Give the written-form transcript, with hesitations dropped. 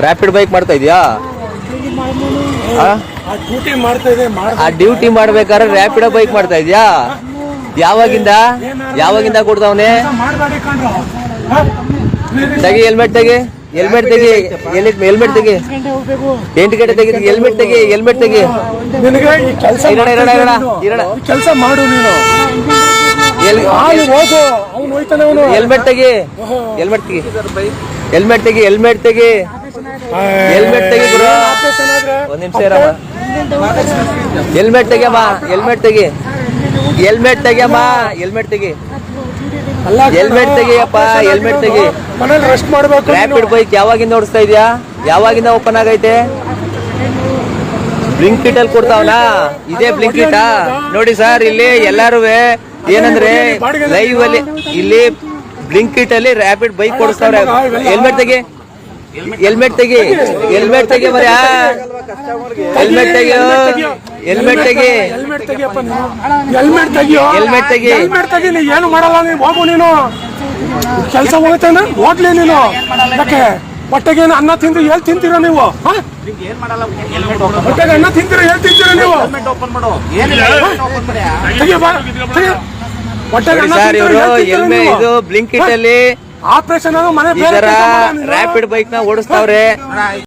Rapid bike ಮಾಡ್ತಾ ಇದೀಯಾ? ಆ ಡ್ಯೂಟಿ ಮಾಡ್ಬೇಕಾದ್ರೆ ರ್ಯಾಪಿಡ್ ಬೈಕ್ ಮಾಡ್ತಾ ಇದೀಯಾ? ಯಾವಾಗಿಂದ ಕೊಡ್ತಾವನೆ? ತೆಗಿ ಹೆಲ್ಮೆಟ್ ತೆಗಿ, ಹೆಲ್ಮೆಟ್ ತೆಗಿ, ಹೆಲ್ಮೆಟ್ ತೆಗಿ, 8 ಗಂಟೆ ತೆಗಿ, ಹೆಲ್ಮೆಟ್ ತೆಗಿ, ಹೆಲ್ಮೆಟ್ ತೆಗಿ. ಕೆಲಸ ಮಾಡು ನೀನು. ಹೆಲ್ಮೆಟ್ ತೆಗಿ, ಹೆಲ್ಮೆಟ್ ತೆಗಿ, ಹೆಲ್ಮೆಟ್ ತೆಗಿ, ಹೆಲ್ಮೆಟ್ ತೆಗಿ, ಹೆಲ್ಮೆಟ್ ತೆಗಿ ಗುರು. ಒಂದ್ ನಿಮಿಷ ಇರಮ್ಮ. ಹೆಲ್ಮೆಟ್ ತೆಗಿಯಮ್ಮ, ಹೆಲ್ಮೆಟ್ ತೆಗಿ, ಹೆಲ್ಮೆಟ್ ತೆಗಿಯಮ್ಮ, ಹೆಲ್ಮೆಟ್ ತೆಗಿ, ಹೆಲ್ಮೆಟ್ ತೆಗಿಯಪ್ಪ, ಹೆಲ್ಮೆಟ್ ತೆಗಿ. ರೆಸ್ಟ್ ಮಾಡ್ಬೇಕು. ರ್ಯಾಪಿಡ್ ಬೈಕ್ ಯಾವಾಗಿಂದ ಓಡಿಸ್ತಾ ಇದೆಯಾ? ಯಾವಾಗಿಂದ ಓಪನ್ ಆಗೈತೆ? ಬ್ಲಿಂಕಿಟ್ ಅಲ್ಲಿ ಕೊಡ್ತಾವಲ್ಲ, ಇದೇ ಬ್ಲಿಂಕಿಟಾ? ನೋಡಿ ಸರ್, ಇಲ್ಲಿ ಎಲ್ಲಾರು ಏನಂದ್ರೆ ಲೈವ್ ಅಲ್ಲಿ ಇಲ್ಲಿ ಬ್ಲಿಂಕಿಟ್ ಅಲ್ಲಿ ರ್ಯಾಪಿಡ್ ಬೈಕ್ ಕೊಡಿಸ್ತಾವ್ರೆ. ಹೆಲ್ಮೆಟ್ ತೆಗಿ, ಹೆಲ್ಮೆಟ್ ತೆಗಿ, ಹೆಲ್ಮೆಟ್ ತೆಗಿ ಮರ್ಯಾ, ಹೆಲ್ಮೆಟ್ ತೆಗಿಯೋ, ಹೆಲ್ಮೆಟ್ ತೆಗಿ, ಹೆಲ್ಮೆಟ್ ತೆಗಿಯಪ್ಪ ನೀನು. ಹೆಲ್ಮೆಟ್ ತೆಗಿಯೋ, ಹೆಲ್ಮೆಟ್ ತೆಗಿ, ಹೆಲ್ಮೆಟ್ ತೆಗಿ. ನೀ ಏನು ಮಾಡಲ್ಲ, ನೀನು ಹೋಗು. ನೀನು ಕೆಲಸ ಹೋಗುತ್ತೇನೆ, ಹೋಗ್ಲಿ ನೀನು. ಯಾಕೆ ಹೊಟ್ಟೆಗೆ ಅನ್ನ ತಿಂದ್ರೆ ಎಲ್ಲಿ ತಿಂತೀರ ನೀವು? ಹೊಟ್ಟೆಗೆ ಅನ್ನ ತಿಂತೀರ, ಎಲ್ಲಿ ತಿಂತೀರ ನೀವು? ಇದು ಬ್ಲಿಂಕಿಟ್ ಅಲ್ಲಿ ಆಪರೇಷನ್ ರ್ಯಾಪಿಡ್ ಬೈಕ್ ನ ಓಡಿಸ್ತಾವ್ರೆ.